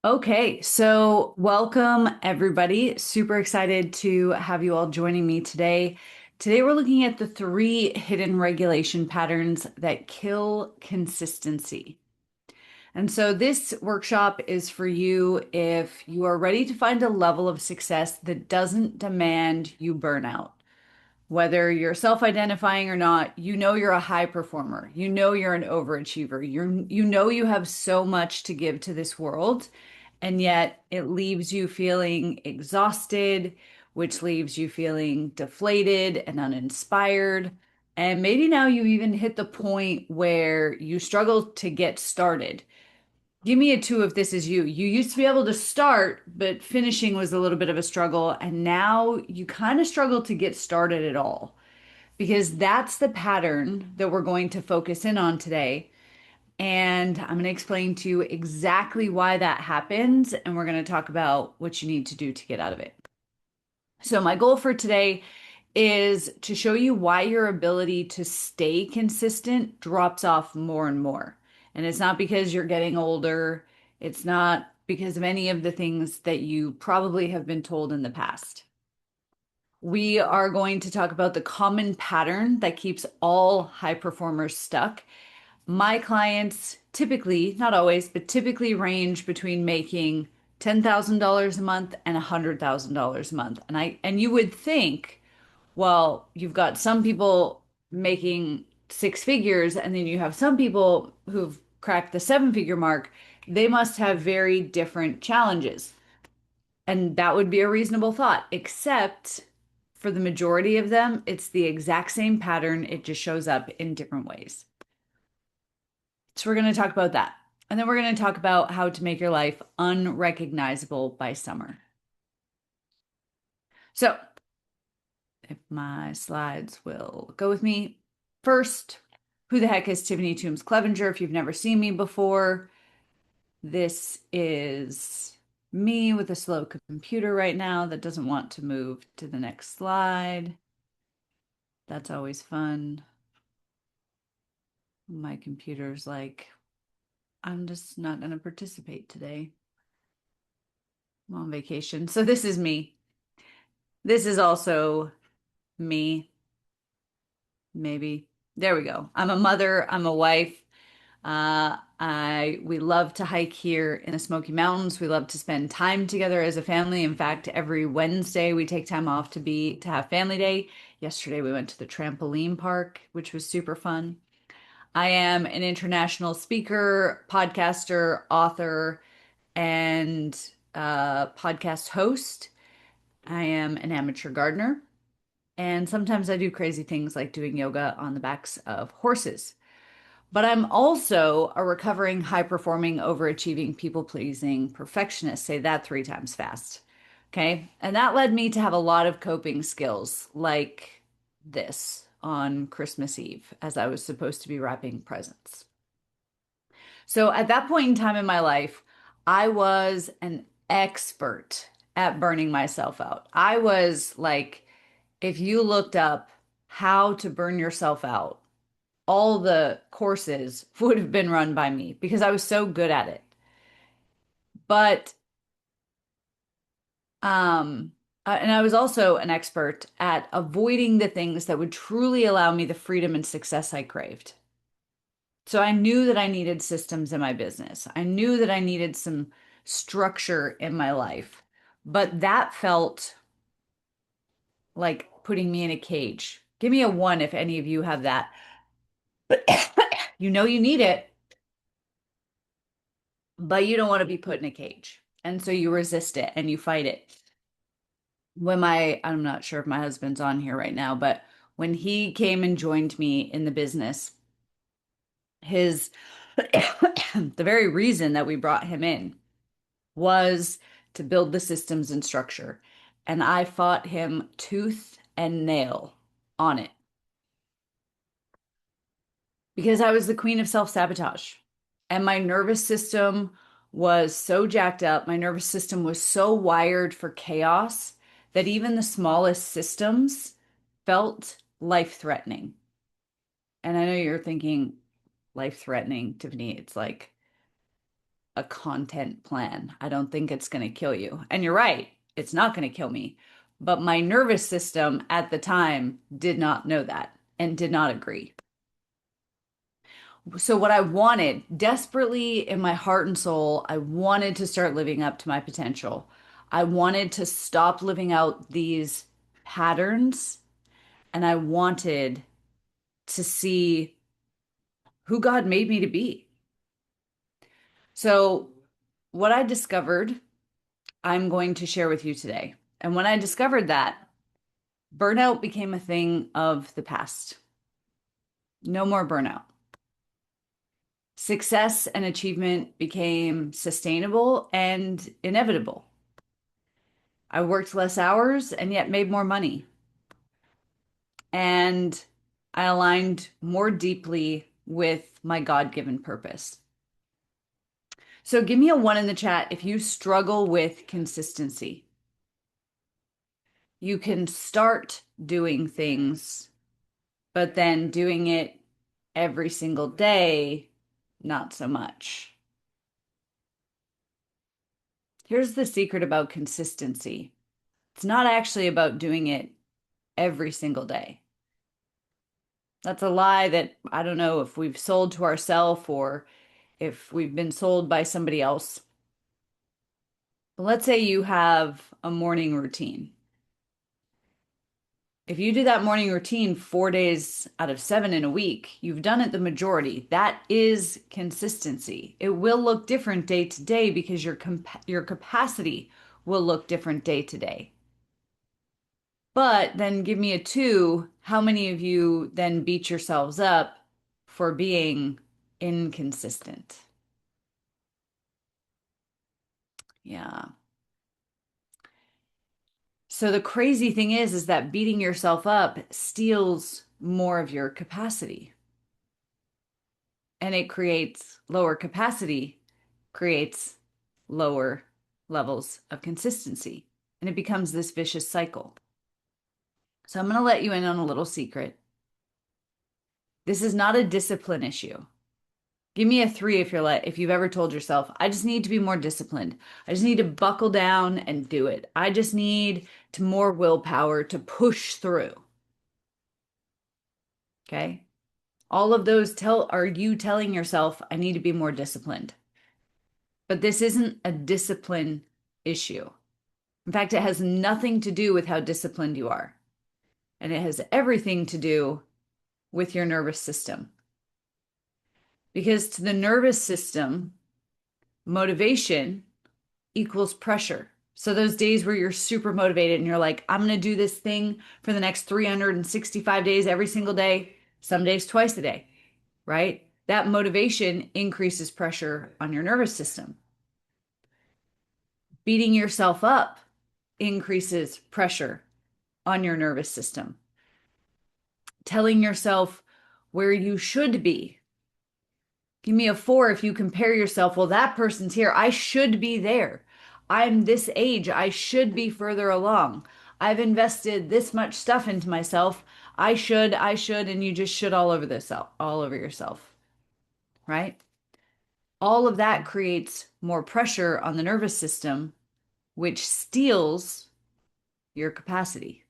Okay, so welcome everybody. Super excited to have you all joining me today. Today we're looking at the three hidden regulation patterns that kill consistency. And so this workshop is for you if you are ready to find a level of success that doesn't demand you burn out. Whether you're self-identifying or not, you know you're a high performer. You know you're an overachiever. You know you have so much to give to this world, and yet it leaves you feeling exhausted, which leaves you feeling deflated and uninspired. And maybe now you even hit the point where you struggle to get started. Give me a two if this is you. You used to be able to start, but finishing was a little bit of a struggle. And now you kind of struggle to get started at all because that's the pattern that we're going to focus in on today. And I'm going to explain to you exactly why that happens. And we're going to talk about what you need to do to get out of it. So, my goal for today is to show you why your ability to stay consistent drops off more and more. And it's not because you're getting older, it's not because of any of the things that you probably have been told in the past. We are going to talk about the common pattern that keeps all high performers stuck. My clients typically, not always, but typically range between making $10,000 a month and $100,000 a month. And you would think, well, you've got some people making six figures, and then you have some people who've cracked the seven-figure mark. They must have very different challenges. And that would be a reasonable thought, except for the majority of them, it's the exact same pattern. It just shows up in different ways. So we're going to talk about that. And then we're going to talk about how to make your life unrecognizable by summer. So if my slides will go with me. First, who the heck is Tiffany Toombs Clevenger? If you've never seen me before, this is me with a slow computer right now that doesn't want to move to the next slide. That's always fun. My computer's like, I'm just not going to participate today. I'm on vacation. So this is me. This is also me, maybe. There we go. I'm a mother, I'm a wife. We love to hike here in the Smoky Mountains. We love to spend time together as a family. In fact, every Wednesday we take time off to have family day. Yesterday we went to the trampoline park, which was super fun. I am an international speaker, podcaster, author, and podcast host. I am an amateur gardener. And sometimes I do crazy things like doing yoga on the backs of horses. But I'm also a recovering, high performing, overachieving, people pleasing perfectionist. Say that three times fast. Okay. And that led me to have a lot of coping skills like this on Christmas Eve as I was supposed to be wrapping presents. So at that point in time in my life, I was an expert at burning myself out. I was like, if you looked up how to burn yourself out, all the courses would have been run by me because I was so good at it. But um and I was also an expert at avoiding the things that would truly allow me the freedom and success I craved. So I knew that I needed systems in my business. I knew that I needed some structure in my life. But that felt like putting me in a cage. Give me a one if any of you have that. You know you need it, but you don't want to be put in a cage. And so you resist it and you fight it. I'm not sure if my husband's on here right now, but when he came and joined me in the business, his, the very reason that we brought him in was to build the systems and structure. And I fought him tooth and nail on it because I was the queen of self-sabotage. And my nervous system was so jacked up. My nervous system was so wired for chaos that even the smallest systems felt life-threatening. And I know you're thinking life-threatening, Tiffany. It's like a content plan. I don't think it's going to kill you. And you're right, it's not going to kill me. But my nervous system at the time did not know that and did not agree. So, what I wanted desperately in my heart and soul, I wanted to start living up to my potential. I wanted to stop living out these patterns and I wanted to see who God made me to be. So, what I discovered, I'm going to share with you today. And when I discovered that, burnout became a thing of the past. No more burnout. Success and achievement became sustainable and inevitable. I worked less hours and yet made more money. And I aligned more deeply with my God given purpose. So give me a one in the chat if you struggle with consistency. You can start doing things, but then doing it every single day, not so much. Here's the secret about consistency. It's not actually about doing it every single day. That's a lie that I don't know if we've sold to ourselves or if we've been sold by somebody else. But let's say you have a morning routine. If you do that morning routine 4 days out of 7 in a week, you've done it the majority. That is consistency. It will look different day to day because your capacity will look different day to day. But then give me a two. How many of you then beat yourselves up for being inconsistent? Yeah. So the crazy thing is that beating yourself up steals more of your capacity. And it creates lower capacity, creates lower levels of consistency. And it becomes this vicious cycle. So I'm going to let you in on a little secret. This is not a discipline issue. Give me a three if you've ever told yourself, I just need to be more disciplined. I just need to buckle down and do it. I just need to more willpower to push through. Okay? All of those are you telling yourself, I need to be more disciplined. But this isn't a discipline issue. In fact, it has nothing to do with how disciplined you are. And it has everything to do with your nervous system. Because to the nervous system, motivation equals pressure. So those days where you're super motivated and you're like, I'm going to do this thing for the next 365 days every single day, some days twice a day, right? That motivation increases pressure on your nervous system. Beating yourself up increases pressure on your nervous system. Telling yourself where you should be. Give me a four if you compare yourself. Well, that person's here. I should be there. I'm this age. I should be further along. I've invested this much stuff into myself. I should, and you just should all over yourself, right? All of that creates more pressure on the nervous system, which steals your capacity.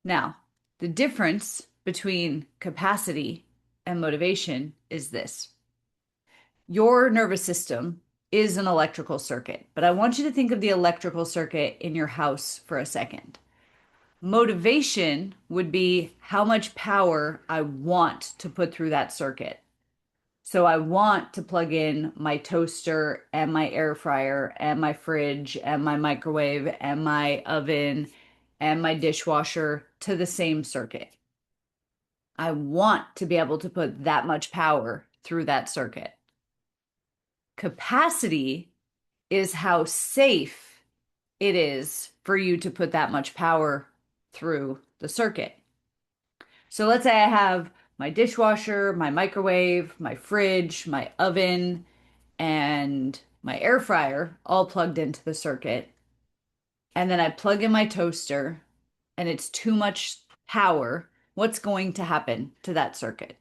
Now, the difference between capacity and motivation is this. Your nervous system is an electrical circuit, but I want you to think of the electrical circuit in your house for a second. Motivation would be how much power I want to put through that circuit. So I want to plug in my toaster and my air fryer and my fridge and my microwave and my oven and my dishwasher to the same circuit. I want to be able to put that much power through that circuit. Capacity is how safe it is for you to put that much power through the circuit. So let's say I have my dishwasher, my microwave, my fridge, my oven, and my air fryer all plugged into the circuit. And then I plug in my toaster and it's too much power. What's going to happen to that circuit?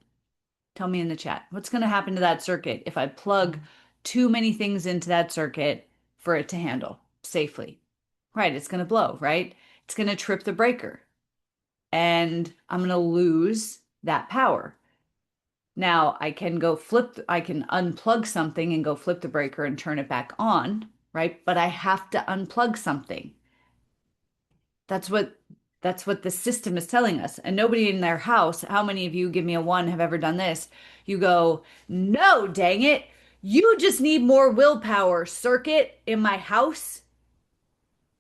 Tell me in the chat. What's going to happen to that circuit if I plug too many things into that circuit for it to handle safely? Right, it's going to blow, right? It's going to trip the breaker and I'm going to lose that power. Now I can I can unplug something and go flip the breaker and turn it back on, right? But I have to unplug something. That's what that's what the system is telling us. And nobody in their house, how many of you, give me a one, have ever done this? You go, no, dang it. You just need more willpower, circuit in my house,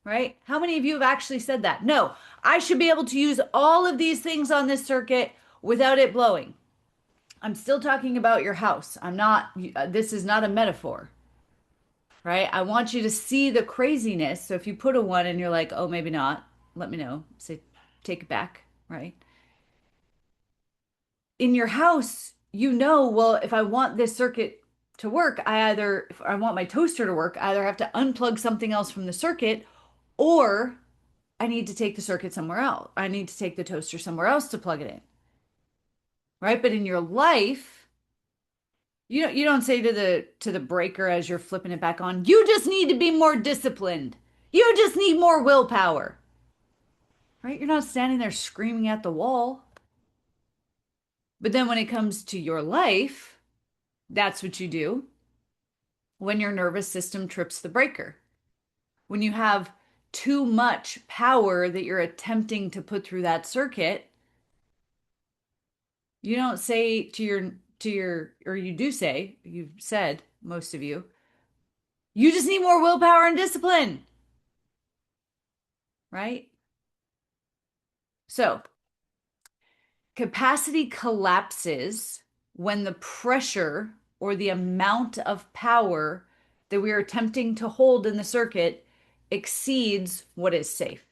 right? How many of you have actually said that? No, I should be able to use all of these things on this circuit without it blowing. I'm still talking about your house. I'm not, this is not a metaphor, right? I want you to see the craziness. So if you put a one and you're like, oh, maybe not, let me know. Say, take it back, right? In your house, you know, well, if I want this circuit to work, if I want my toaster to work, I either have to unplug something else from the circuit or I need to take the circuit somewhere else. I need to take the toaster somewhere else to plug it in, right? But in your life, you don't say to the breaker as you're flipping it back on, you just need to be more disciplined. You just need more willpower. Right? You're not standing there screaming at the wall. But then when it comes to your life, that's what you do when your nervous system trips the breaker. When you have too much power that you're attempting to put through that circuit, you don't say or you do say, you've said, most of you just need more willpower and discipline, right? So capacity collapses when the pressure or the amount of power that we are attempting to hold in the circuit exceeds what is safe.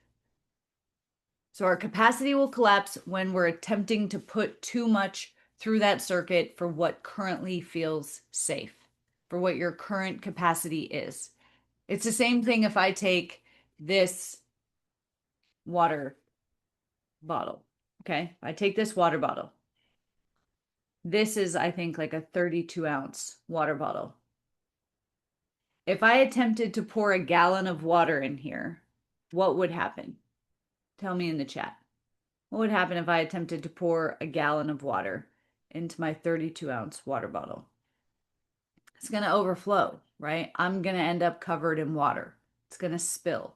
So our capacity will collapse when we're attempting to put too much through that circuit for what currently feels safe, for what your current capacity is. It's the same thing if I take this water bottle. Okay. I take this water bottle. This is, I think, like a 32-ounce water bottle. If I attempted to pour a gallon of water in here, what would happen? Tell me in the chat. What would happen if I attempted to pour a gallon of water into my 32-ounce water bottle? It's going to overflow, right? I'm going to end up covered in water. It's going to spill.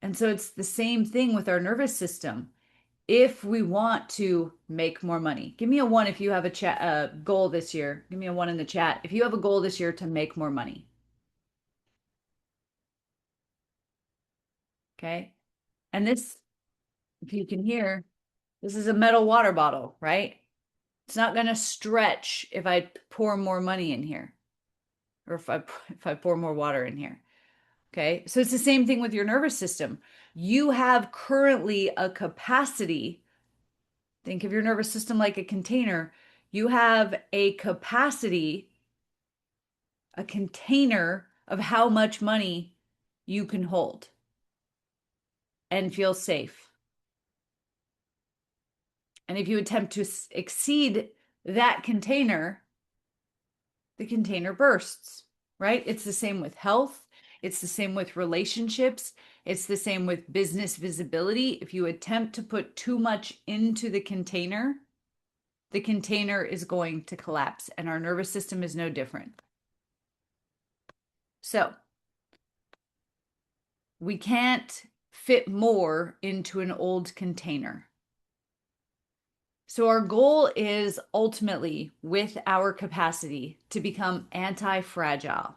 And so it's the same thing with our nervous system. If we want to make more money, give me a one if you have a goal this year. Give me a one in the chat if you have a goal this year to make more money. Okay. And this, if you can hear, this is a metal water bottle, right? It's not going to stretch if I pour more money in here or if I pour more water in here. Okay. So it's the same thing with your nervous system. You have currently a capacity. Think of your nervous system like a container. You have a capacity, a container of how much money you can hold and feel safe. And if you attempt to exceed that container, the container bursts, right? It's the same with health. It's the same with relationships. It's the same with business visibility. If you attempt to put too much into the container is going to collapse, and our nervous system is no different. So we can't fit more into an old container. So our goal is ultimately, with our capacity, to become anti-fragile.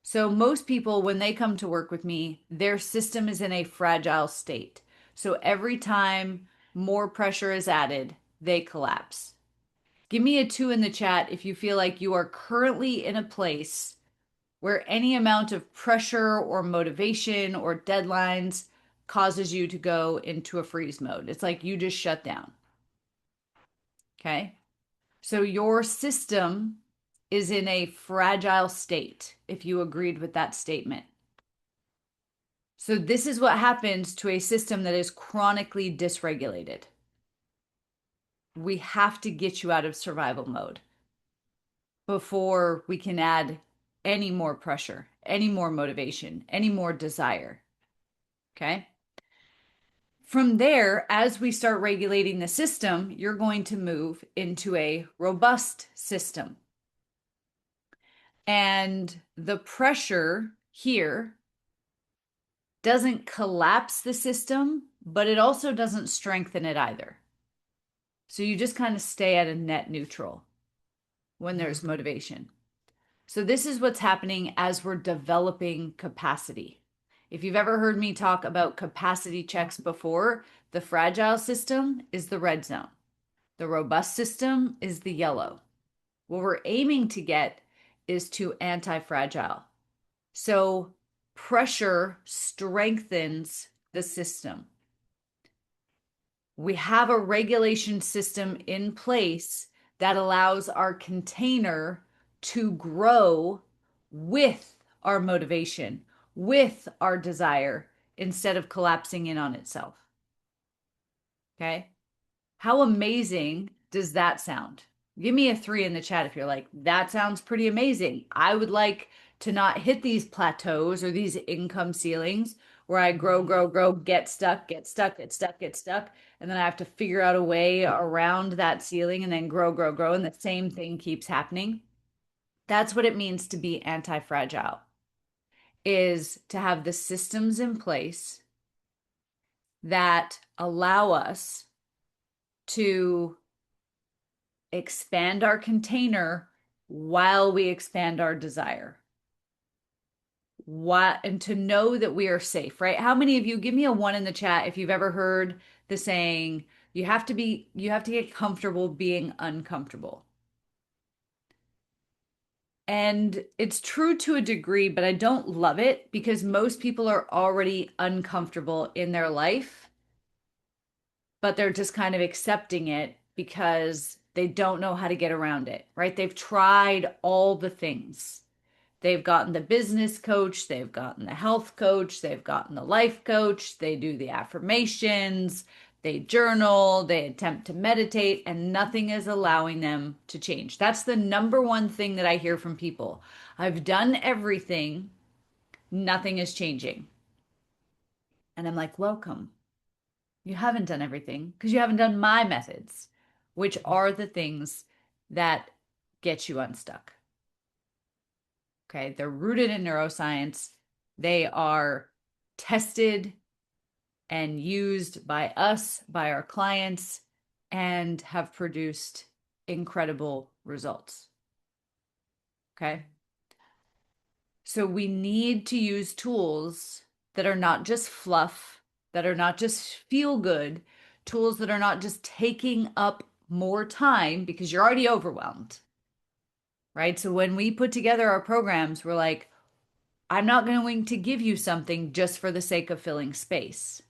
So most people, when they come to work with me, their system is in a fragile state. So every time more pressure is added, they collapse. Give me a two in the chat if you feel like you are currently in a place where any amount of pressure or motivation or deadlines causes you to go into a freeze mode. It's like you just shut down. Okay. So your system is in a fragile state, if you agreed with that statement. So this is what happens to a system that is chronically dysregulated. we have to get you out of survival mode before we can add any more pressure, any more motivation, any more desire. Okay. From there, as we start regulating the system, you're going to move into a robust system. And the pressure here doesn't collapse the system, but it also doesn't strengthen it either. So you just kind of stay at a net neutral when there's motivation. So this is what's happening as we're developing capacity. If you've ever heard me talk about capacity checks before, the fragile system is the red zone. The robust system is the yellow. What we're aiming to get is to anti-fragile. So pressure strengthens the system. We have a regulation system in place that allows our container to grow with our motivation, with our desire, instead of collapsing in on itself. Okay. How amazing does that sound? Give me a 3 in the chat if you're like, that sounds pretty amazing. I would like to not hit these plateaus or these income ceilings where I grow, grow, grow, get stuck, get stuck, get stuck, get stuck. And then I have to figure out a way around that ceiling and then grow, grow, grow. And the same thing keeps happening. That's what it means to be anti-fragile, is to have the systems in place that allow us to expand our container while we expand our desire. And to know that we are safe, right? How many of you, give me a 1 in the chat if you've ever heard the saying, you have to get comfortable being uncomfortable. And it's true to a degree, but I don't love it because most people are already uncomfortable in their life, but they're just kind of accepting it because they don't know how to get around it, right? They've tried all the things. They've gotten the business coach, they've gotten the health coach, they've gotten the life coach, they do the affirmations, they journal, they attempt to meditate, and nothing is allowing them to change. That's the number one thing that I hear from people. I've done everything, nothing is changing. And I'm like, welcome. You haven't done everything because you haven't done my methods, which are the things that get you unstuck. Okay, they're rooted in neuroscience. They are tested and used by us, by our clients, and have produced incredible results. Okay. So we need to use tools that are not just fluff, that are not just feel good, tools that are not just taking up more time because you're already overwhelmed, right? So when we put together our programs, we're like, I'm not going to give you something just for the sake of filling space.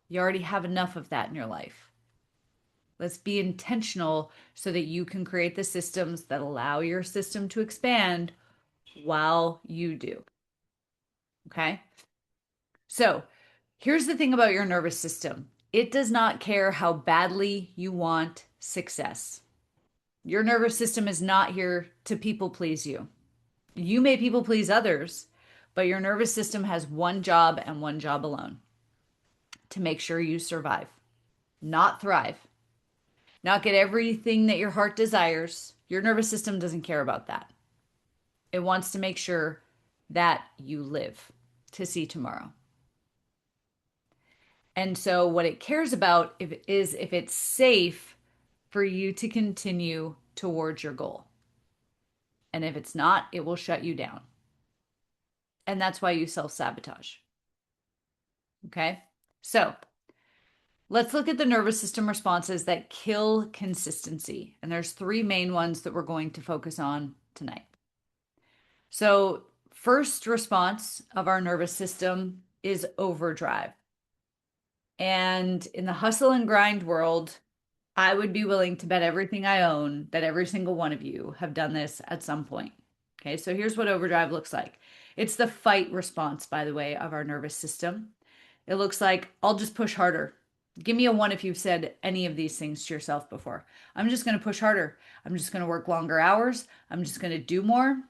You already have enough of that in your life. Let's be intentional so that you can create the systems that allow your system to expand while you do. Okay. So here's the thing about your nervous system. It does not care how badly you want success. Your nervous system is not here to people please you. You may people please others, but your nervous system has one job and one job alone: to make sure you survive, not thrive, not get everything that your heart desires. Your nervous system doesn't care about that. It wants to make sure that you live to see tomorrow. And so what it cares about is if it's safe for you to continue towards your goal. And if it's not, it will shut you down. And that's why you self-sabotage. Okay? So let's look at the nervous system responses that kill consistency. And there's 3 main ones that we're going to focus on tonight. So first response of our nervous system is overdrive. And in the hustle and grind world, I would be willing to bet everything I own that every single one of you have done this at some point. Okay, so here's what overdrive looks like. It's the fight response, by the way, of our nervous system. It looks like, I'll just push harder. Give me a one if you've said any of these things to yourself before. I'm just going to push harder. I'm just going to work longer hours. I'm just going to do more.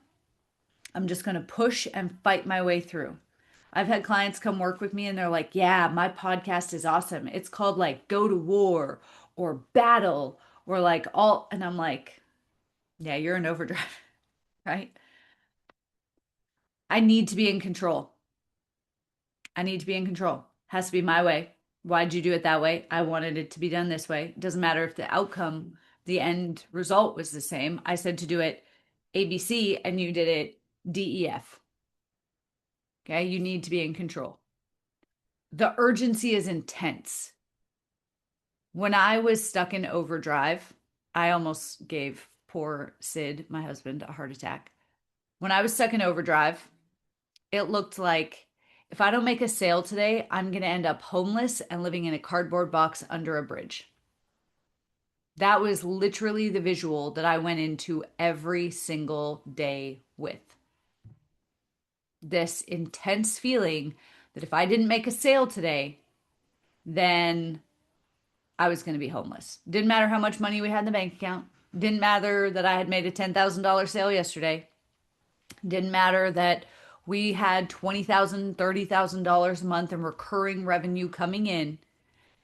I'm just going to push and fight my way through. I've had clients come work with me and they're like, yeah, my podcast is awesome. It's called like Go to War or Battle or like all. And I'm like, yeah, you're in overdrive, right? I need to be in control. I need to be in control. Has to be my way. Why'd you do it that way? I wanted it to be done this way. It doesn't matter if the outcome, the end result was the same. I said to do it ABC and you did it DEF. Okay. You need to be in control. The urgency is intense. When I was stuck in overdrive, I almost gave poor Sid, my husband, a heart attack. When I was stuck in overdrive, it looked like if I don't make a sale today, I'm going to end up homeless and living in a cardboard box under a bridge. That was literally the visual that I went into every single day with. This intense feeling that if I didn't make a sale today, then I was going to be homeless. Didn't matter how much money we had in the bank account. Didn't matter that I had made a $10,000 sale yesterday. Didn't matter that we had $20,000, $30,000 a month in recurring revenue coming in.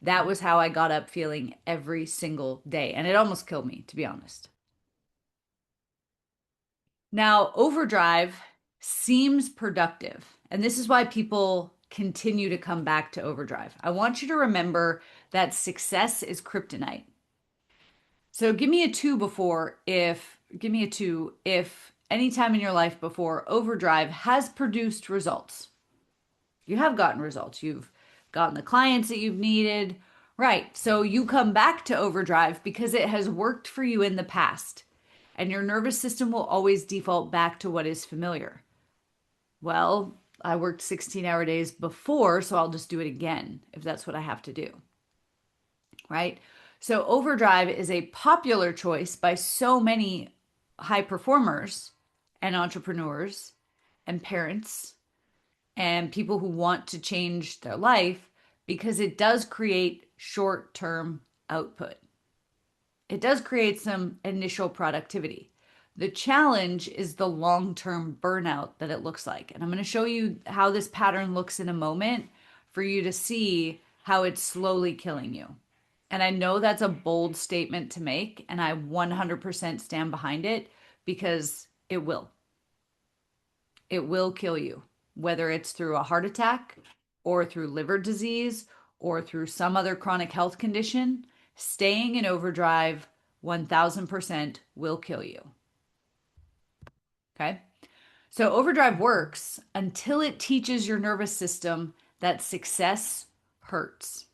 That was how I got up feeling every single day. And it almost killed me, to be honest. Now, overdrive seems productive. And this is why people continue to come back to overdrive. I want you to remember that success is kryptonite. So give me a two if any time in your life before overdrive has produced results. You have gotten results. You've gotten the clients that you've needed. Right. So you come back to overdrive because it has worked for you in the past. And your nervous system will always default back to what is familiar. Well, I worked 16-hour days before, so I'll just do it again if that's what I have to do. Right? So overdrive is a popular choice by so many high performers and entrepreneurs and parents and people who want to change their life because it does create short term output. It does create some initial productivity. The challenge is the long term burnout that it looks like. And I'm going to show you how this pattern looks in a moment for you to see how it's slowly killing you. And I know that's a bold statement to make, and I 100% stand behind it because it will. It will kill you, whether it's through a heart attack or through liver disease or through some other chronic health condition. Staying in overdrive 1000% will kill you. Okay. So overdrive works until it teaches your nervous system that success hurts.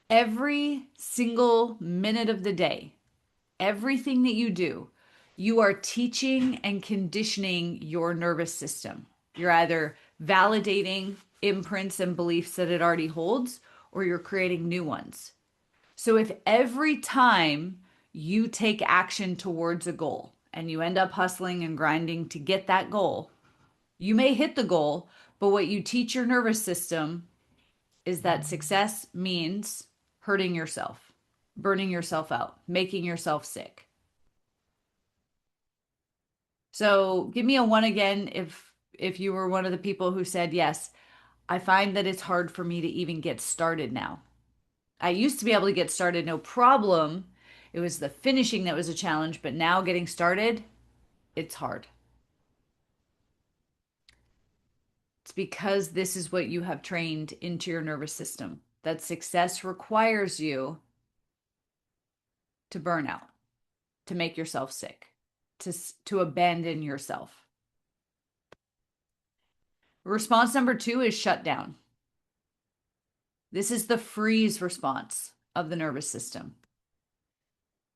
Every single minute of the day, everything that you do, you are teaching and conditioning your nervous system. You're either validating imprints and beliefs that it already holds, or you're creating new ones. So if every time you take action towards a goal and you end up hustling and grinding to get that goal, you may hit the goal, but what you teach your nervous system is that success means hurting yourself, burning yourself out, making yourself sick. So give me a one again if you were one of the people who said, yes, I find that it's hard for me to even get started now. I used to be able to get started no problem. It was the finishing that was a challenge, but now getting started, it's hard. It's because this is what you have trained into your nervous system, that success requires you to burn out, to make yourself sick, to abandon yourself. Response number two is shut down. This is the freeze response of the nervous system.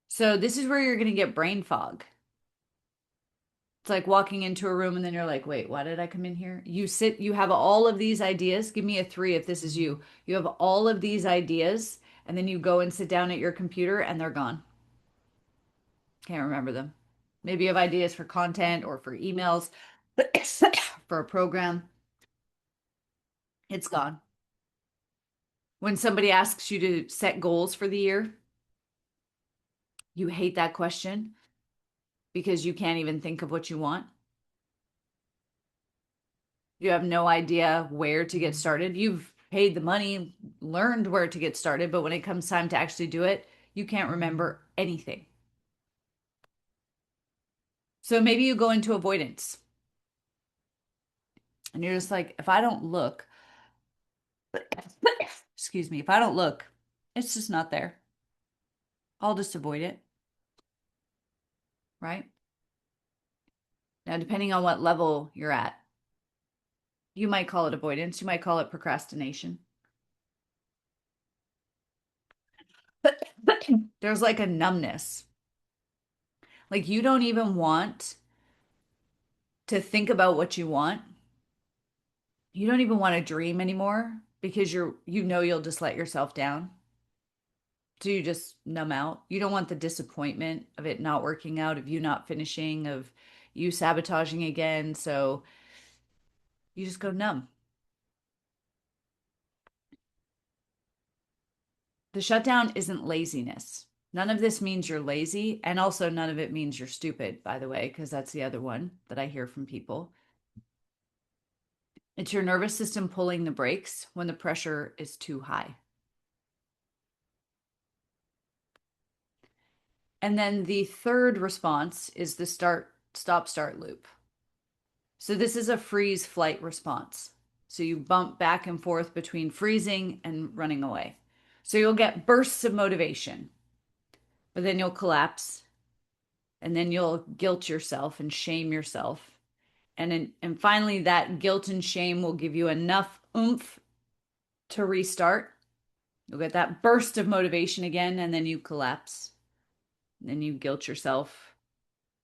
So this is where you're going to get brain fog. It's like walking into a room and then you're like, wait, why did I come in here? You have all of these ideas. Give me a three if this is you. You have all of these ideas and then you go and sit down at your computer and they're gone. Can't remember them. Maybe you have ideas for content or for emails, for a program. It's gone. When somebody asks you to set goals for the year, you hate that question because you can't even think of what you want. You have no idea where to get started. You've paid the money, learned where to get started, but when it comes time to actually do it, you can't remember anything. So maybe you go into avoidance and you're just like, if I don't look, excuse me, if I don't look, it's just not there. I'll just avoid it, right? Now, depending on what level you're at, you might call it avoidance, you might call it procrastination. There's like a numbness. Like you don't even want to think about what you want. You don't even want to dream anymore because you'll just let yourself down. So you just numb out. You don't want the disappointment of it not working out, of you not finishing, of you sabotaging again. So you just go numb. The shutdown isn't laziness. None of this means you're lazy. And also, none of it means you're stupid, by the way, because that's the other one that I hear from people. It's your nervous system pulling the brakes when the pressure is too high. And then the third response is the stop, start loop. So this is a freeze flight response. So you bump back and forth between freezing and running away. So you'll get bursts of motivation, but then you'll collapse and then you'll guilt yourself and shame yourself. And finally that guilt and shame will give you enough oomph to restart. You'll get that burst of motivation again and then you collapse. And then you guilt yourself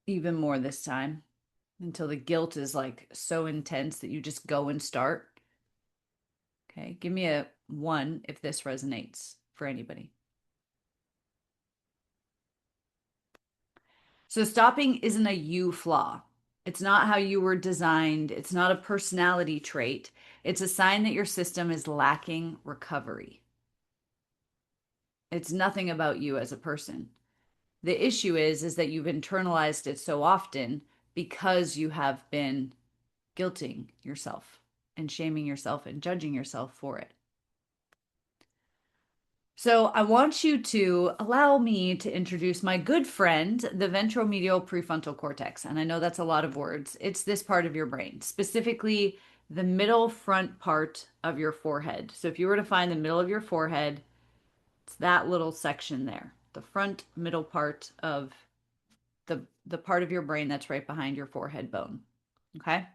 even more this time until the guilt is like so intense that you just go and start. Okay, give me a 1 if this resonates for anybody. So stopping isn't a you flaw. It's not how you were designed. It's not a personality trait. It's a sign that your system is lacking recovery. It's nothing about you as a person. The issue is that you've internalized it so often because you have been guilting yourself and shaming yourself and judging yourself for it. So I want you to allow me to introduce my good friend, the ventromedial prefrontal cortex. And I know that's a lot of words. It's this part of your brain, specifically the middle front part of your forehead. So if you were to find the middle of your forehead, it's that little section there, the front middle part of the part of your brain that's right behind your forehead bone. Okay.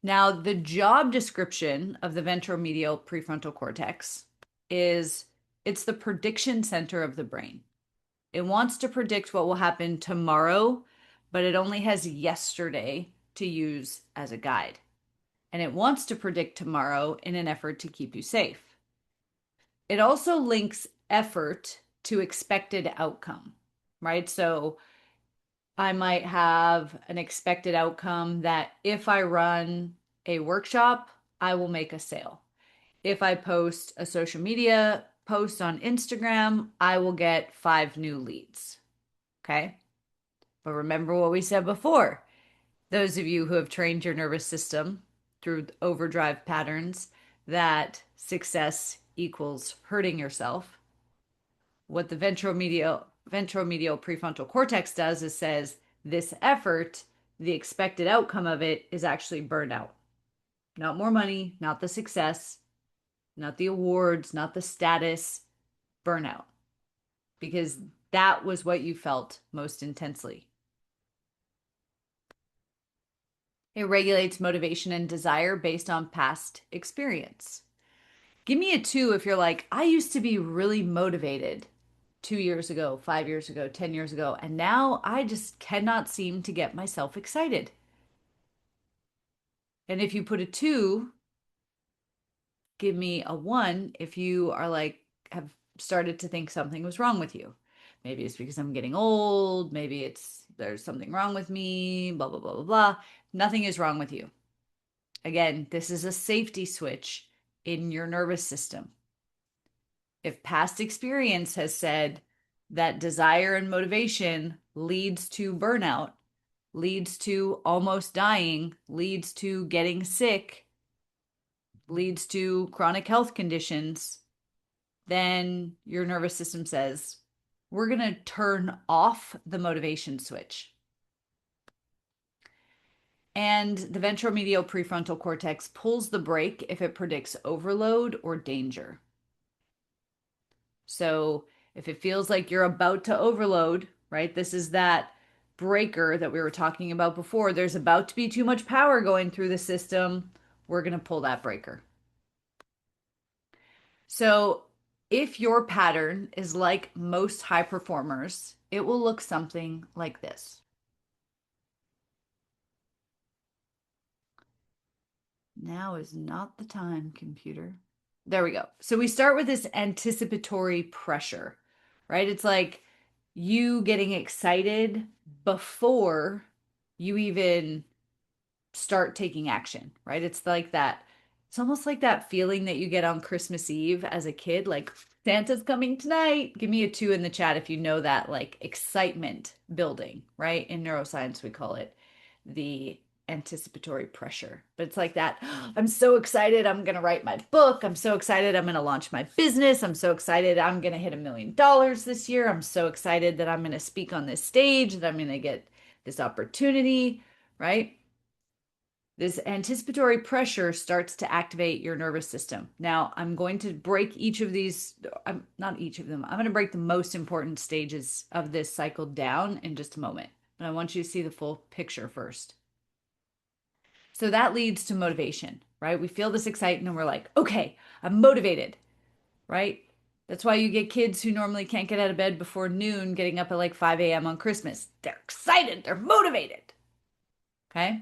Now, the job description of the ventromedial prefrontal cortex is it's the prediction center of the brain. It wants to predict what will happen tomorrow, but it only has yesterday to use as a guide. And it wants to predict tomorrow in an effort to keep you safe. It also links effort to expected outcome, right? So I might have an expected outcome that if I run a workshop, I will make a sale. If I post a social media post on Instagram, I will get 5 new leads. Okay. But remember what we said before. Those of you who have trained your nervous system through overdrive patterns, that success equals hurting yourself. What the ventromedial prefrontal cortex does is says this effort, the expected outcome of it is actually burnout. Not more money, not the success, not the awards, not the status, burnout. Because that was what you felt most intensely. It regulates motivation and desire based on past experience. Give me a 2 if you're like, I used to be really motivated 2 years ago, 5 years ago, 10 years ago, and now I just cannot seem to get myself excited. And if you put a 2, give me a 1 if you are like, have started to think something was wrong with you. Maybe it's because I'm getting old. Maybe it's there's something wrong with me, blah, blah, blah, blah, blah. Nothing is wrong with you. Again, this is a safety switch in your nervous system. If past experience has said that desire and motivation leads to burnout, leads to almost dying, leads to getting sick, leads to chronic health conditions, then your nervous system says, we're going to turn off the motivation switch. And the ventromedial prefrontal cortex pulls the brake if it predicts overload or danger. So if it feels like you're about to overload, right? This is that breaker that we were talking about before. There's about to be too much power going through the system. We're going to pull that breaker. So if your pattern is like most high performers, it will look something like this. Now is not the time, computer. There we go. So we start with this anticipatory pressure, right? It's like you getting excited before you even start taking action, right? It's like that. It's almost like that feeling that you get on Christmas Eve as a kid, like Santa's coming tonight. Give me a 2 in the chat if you know that, like excitement building, right? In neuroscience, we call it the anticipatory pressure. But it's like that. I'm so excited. I'm going to write my book. I'm so excited. I'm going to launch my business. I'm so excited. I'm going to hit $1 million this year. I'm so excited that I'm going to speak on this stage, that I'm going to get this opportunity, right? This anticipatory pressure starts to activate your nervous system. Now, I'm going to break each of these, not each of them, I'm going to break the most important stages of this cycle down in just a moment. But I want you to see the full picture first. So that leads to motivation, right? We feel this excitement and we're like, okay, I'm motivated, right? That's why you get kids who normally can't get out of bed before noon getting up at like 5 a.m. on Christmas. They're excited, they're motivated, okay?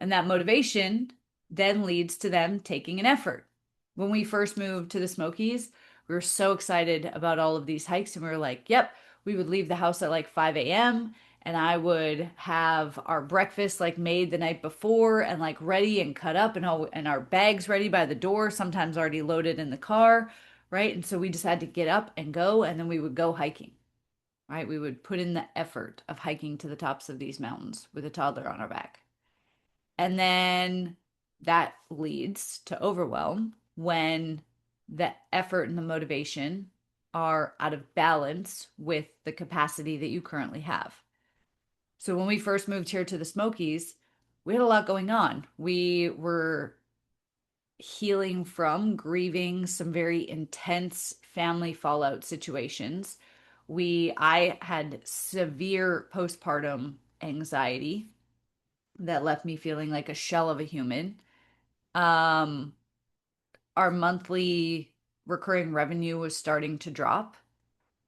And that motivation then leads to them taking an effort. When we first moved to the Smokies, we were so excited about all of these hikes, and we were like, yep, we would leave the house at like 5 a.m. and I would have our breakfast like made the night before and like ready and cut up and our bags ready by the door, sometimes already loaded in the car, right? And so we just had to get up and go, and then we would go hiking, right? We would put in the effort of hiking to the tops of these mountains with a toddler on our back. And then that leads to overwhelm when the effort and the motivation are out of balance with the capacity that you currently have. So when we first moved here to the Smokies, we had a lot going on. We were healing from grieving some very intense family fallout situations. I had severe postpartum anxiety that left me feeling like a shell of a human. Um, our monthly recurring revenue was starting to drop,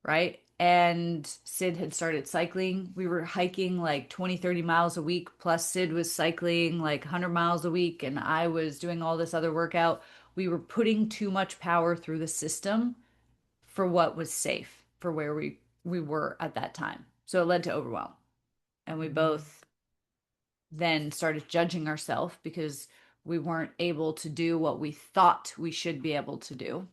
right? And Sid had started cycling. We were hiking like 20, 30 miles a week, plus Sid was cycling like 100 miles a week, and I was doing all this other workout. We were putting too much power through the system for what was safe for where we were at that time. So it led to overwhelm. And we both then started judging ourselves because we weren't able to do what we thought we should be able to do.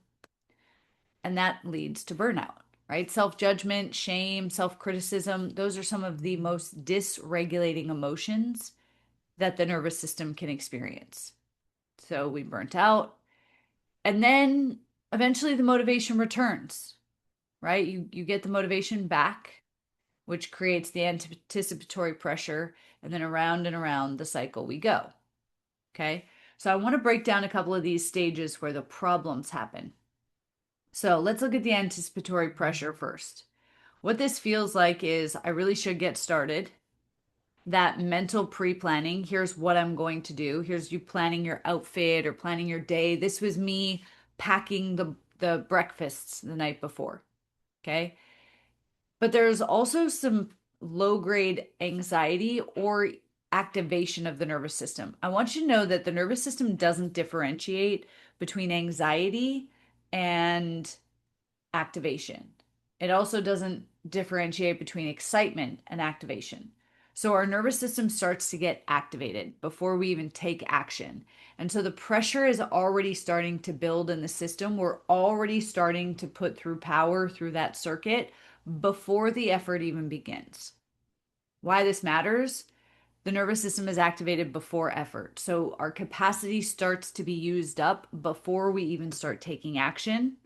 And that leads to burnout, right? Self judgment, shame, self criticism, those are some of the most dysregulating emotions that the nervous system can experience. So we burnt out. And then eventually the motivation returns, right? You get the motivation back, which creates the anticipatory pressure. And then around and around the cycle we go. Okay. So I want to break down a couple of these stages where the problems happen. So let's look at the anticipatory pressure first. What this feels like is I really should get started. That mental pre planning. Here's what I'm going to do. Here's you planning your outfit or planning your day. This was me packing the breakfasts the night before. Okay. But there's also some low grade anxiety or activation of the nervous system. I want you to know that the nervous system doesn't differentiate between anxiety and activation. It also doesn't differentiate between excitement and activation. So our nervous system starts to get activated before we even take action. And so the pressure is already starting to build in the system. We're already starting to put through power through that circuit before the effort even begins. Why this matters? The nervous system is activated before effort. So our capacity starts to be used up before we even start taking action.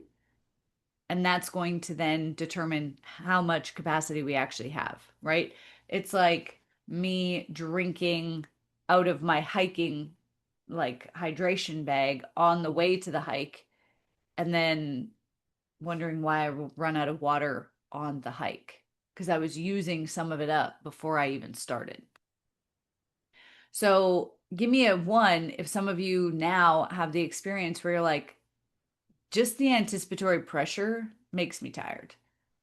And that's going to then determine how much capacity we actually have, right? It's like me drinking out of my hiking like hydration bag on the way to the hike and then wondering why I run out of water on the hike because I was using some of it up before I even started. So give me a one if some of you now have the experience where you're like, just the anticipatory pressure makes me tired.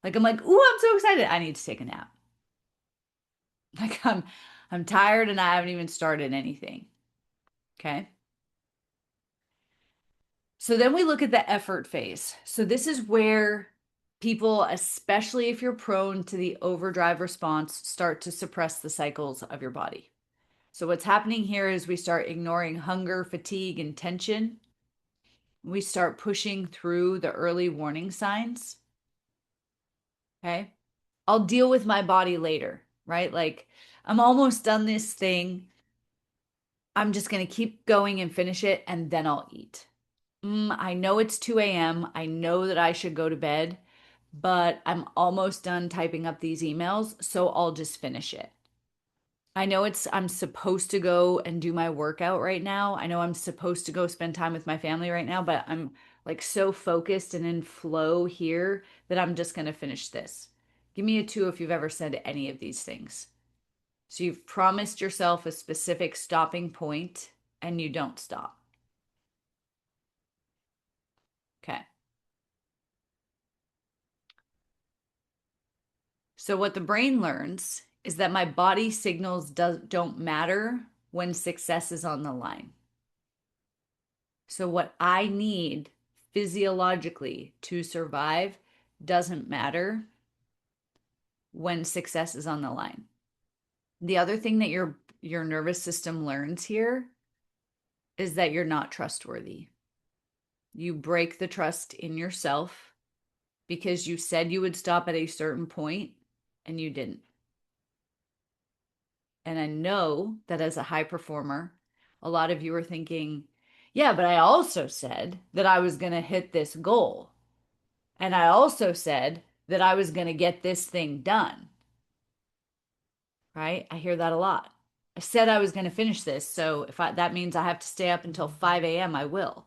Like I'm like, ooh, I'm so excited. I need to take a nap. Like I'm tired and I haven't even started anything. Okay. So then we look at the effort phase. So this is where people, especially if you're prone to the overdrive response, start to suppress the cycles of your body. So what's happening here is we start ignoring hunger, fatigue, and tension. We start pushing through the early warning signs. Okay. I'll deal with my body later, right? Like I'm almost done this thing. I'm just going to keep going and finish it and then I'll eat. I know it's 2 a.m. I know that I should go to bed, but I'm almost done typing up these emails, so I'll just finish it. I know I'm supposed to go and do my workout right now. I know I'm supposed to go spend time with my family right now, but I'm like so focused and in flow here that I'm just going to finish this. Give me a two if you've ever said any of these things. So you've promised yourself a specific stopping point and you don't stop. Okay. So what the brain learns is that my body signals don't matter when success is on the line. So what I need physiologically to survive doesn't matter when success is on the line. The other thing that your nervous system learns here is that you're not trustworthy. You break the trust in yourself because you said you would stop at a certain point and you didn't. And I know that as a high performer, a lot of you are thinking, yeah, but I also said that I was going to hit this goal. And I also said that I was going to get this thing done, right? I hear that a lot. I said I was going to finish this. So that means I have to stay up until 5 a.m., I will.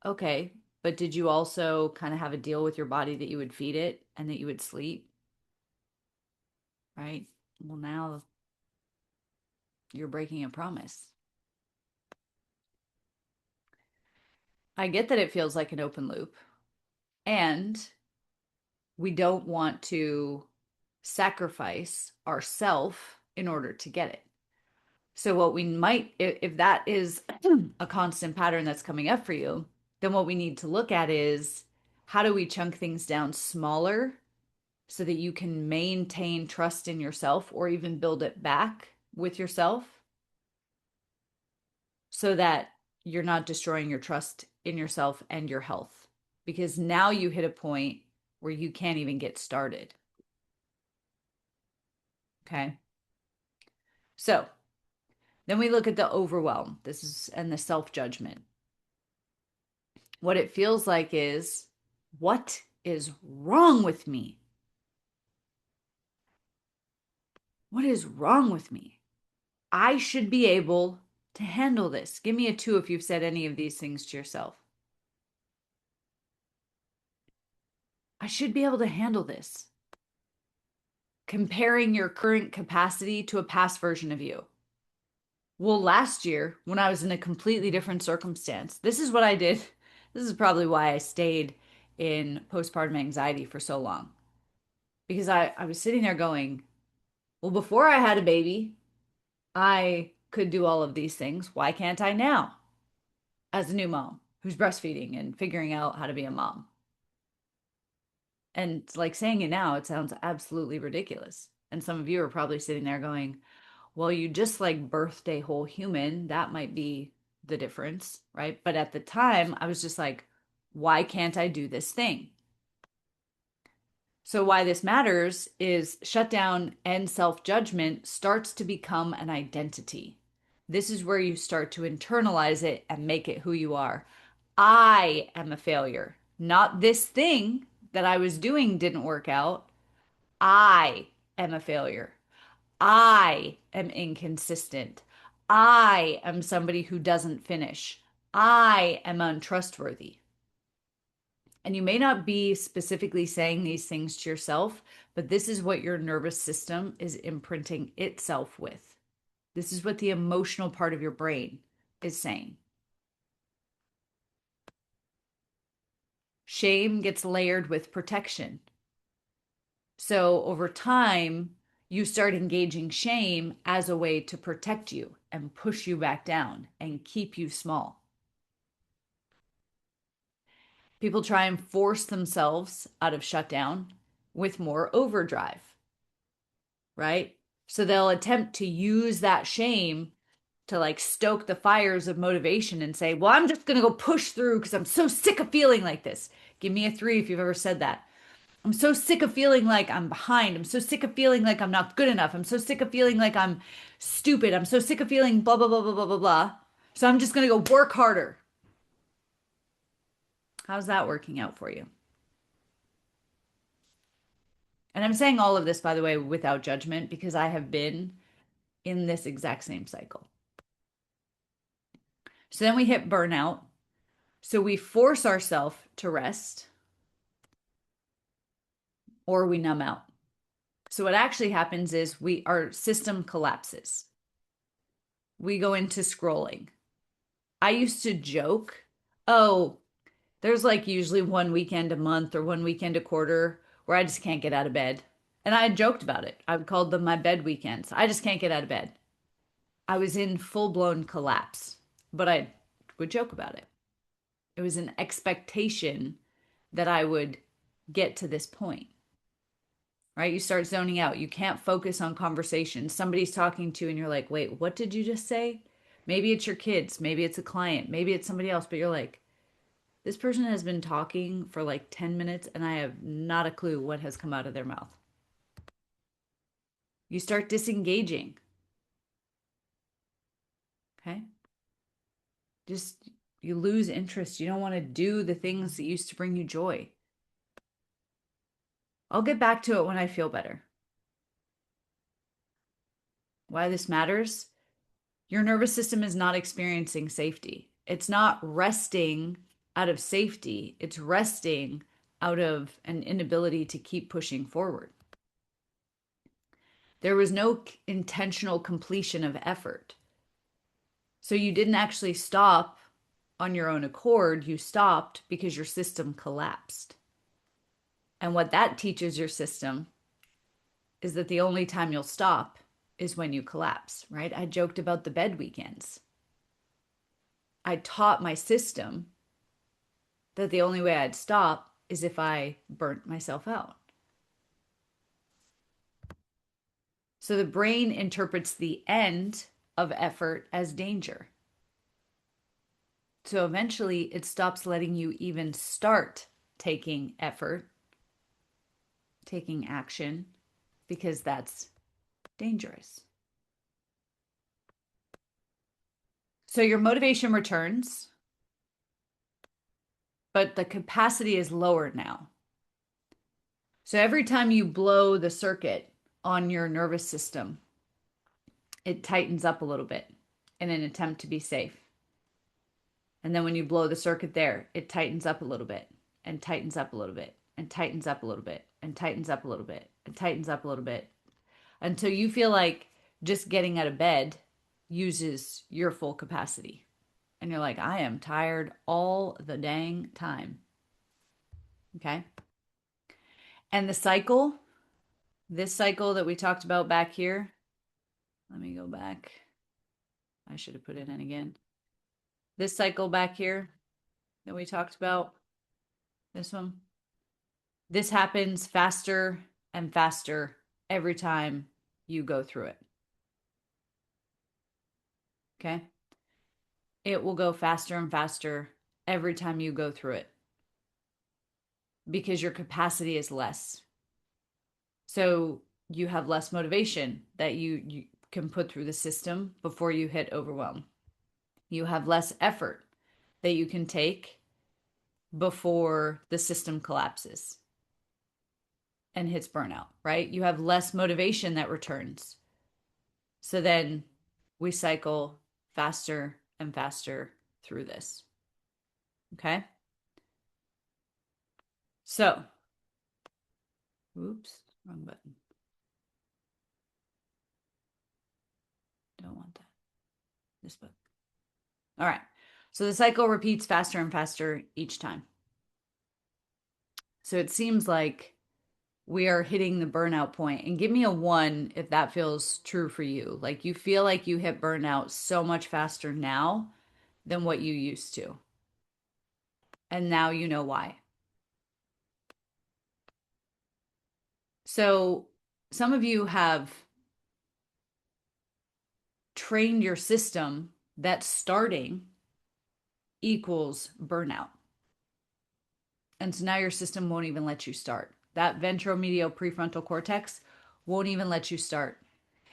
Okay. But did you also kind of have a deal with your body that you would feed it and that you would sleep, right? Well, now you're breaking a promise. I get that it feels like an open loop. And we don't want to sacrifice ourself in order to get it. So what we might, if that is a constant pattern that's coming up for you, then what we need to look at is how do we chunk things down smaller so that you can maintain trust in yourself or even build it back with yourself so that you're not destroying your trust in yourself and your health. Because now you hit a point where you can't even get started. Okay. So then we look at the overwhelm. This is and the self-judgment. What it feels like is, what is wrong with me? What is wrong with me? I should be able to handle this. Give me a two if you've said any of these things to yourself. I should be able to handle this. Comparing your current capacity to a past version of you. Well, last year, when I was in a completely different circumstance, this is what I did. This is probably why I stayed in postpartum anxiety for so long. Because I was sitting there going, well, before I had a baby, I could do all of these things. Why can't I now? As a new mom who's breastfeeding and figuring out how to be a mom. And like saying it now, it sounds absolutely ridiculous. And some of you are probably sitting there going, well, you just like birthed a whole human. That might be the difference, right? But at the time, I was just like, why can't I do this thing? So, why this matters is shutdown and self judgment starts to become an identity. This is where you start to internalize it and make it who you are. I am a failure, not this thing that I was doing didn't work out. I am a failure. I am inconsistent. I am somebody who doesn't finish. I am untrustworthy. And you may not be specifically saying these things to yourself, but this is what your nervous system is imprinting itself with. This is what the emotional part of your brain is saying. Shame gets layered with protection. So over time, you start engaging shame as a way to protect you and push you back down and keep you small. People try and force themselves out of shutdown with more overdrive, right? So they'll attempt to use that shame to like stoke the fires of motivation and say, well, I'm just going to go push through because I'm so sick of feeling like this. Give me a 3 if you've ever said that. I'm so sick of feeling like I'm behind. I'm so sick of feeling like I'm not good enough. I'm so sick of feeling like I'm stupid. I'm so sick of feeling blah, blah, blah, blah, blah, blah, blah. So I'm just going to go work harder. How's that working out for you? And I'm saying all of this, by the way, without judgment because I have been in this exact same cycle. So then we hit burnout. So we force ourselves to rest or we numb out. So what actually happens is our system collapses. We go into scrolling. I used to joke, oh, there's like usually one weekend a month or one weekend a quarter where I just can't get out of bed. And I joked about it. I called them my bed weekends. I just can't get out of bed. I was in full blown collapse, but I would joke about it. It was an expectation that I would get to this point, right? You start zoning out. You can't focus on conversation. Somebody's talking to you and you're like, wait, what did you just say? Maybe it's your kids. Maybe it's a client. Maybe it's somebody else, but you're like, this person has been talking for like 10 minutes and I have not a clue what has come out of their mouth. You start disengaging. Okay. Just you lose interest. You don't want to do the things that used to bring you joy. I'll get back to it when I feel better. Why this matters? Your nervous system is not experiencing safety. It's not resting out of safety. It's resting out of an inability to keep pushing forward. There was no intentional completion of effort. So you didn't actually stop on your own accord. You stopped because your system collapsed. And what that teaches your system is that the only time you'll stop is when you collapse, right? I joked about the bed weekends. I taught my system that the only way I'd stop is if I burnt myself out. So the brain interprets the end of effort as danger. So eventually it stops letting you even start taking effort, taking action, because that's dangerous. So your motivation returns, but the capacity is lower now. So every time you blow the circuit on your nervous system, it tightens up a little bit in an attempt to be safe. And then when you blow the circuit there, it tightens up a little bit and tightens up a little bit and tightens up a little bit and tightens up a little bit and tightens up a little bit until you feel like just getting out of bed uses your full capacity. And you're like, I am tired all the dang time. Okay. And the cycle, this cycle that we talked about back here, let me go back. I should have put it in again. This cycle back here that we talked about, this one, this happens faster and faster every time you go through it. Okay. It will go faster and faster every time you go through it because your capacity is less. So you have less motivation that you can put through the system before you hit overwhelm. You have less effort that you can take before the system collapses and hits burnout, right? You have less motivation that returns. So then we cycle faster and faster through this. Okay. So, oops, wrong button. Don't want that. This book. All right. So the cycle repeats faster and faster each time. So it seems like we are hitting the burnout point. And give me a 1 if that feels true for you. Like you feel like you hit burnout so much faster now than what you used to. And now you know why. So some of you have trained your system that starting equals burnout. And so now your system won't even let you start. That ventromedial prefrontal cortex won't even let you start.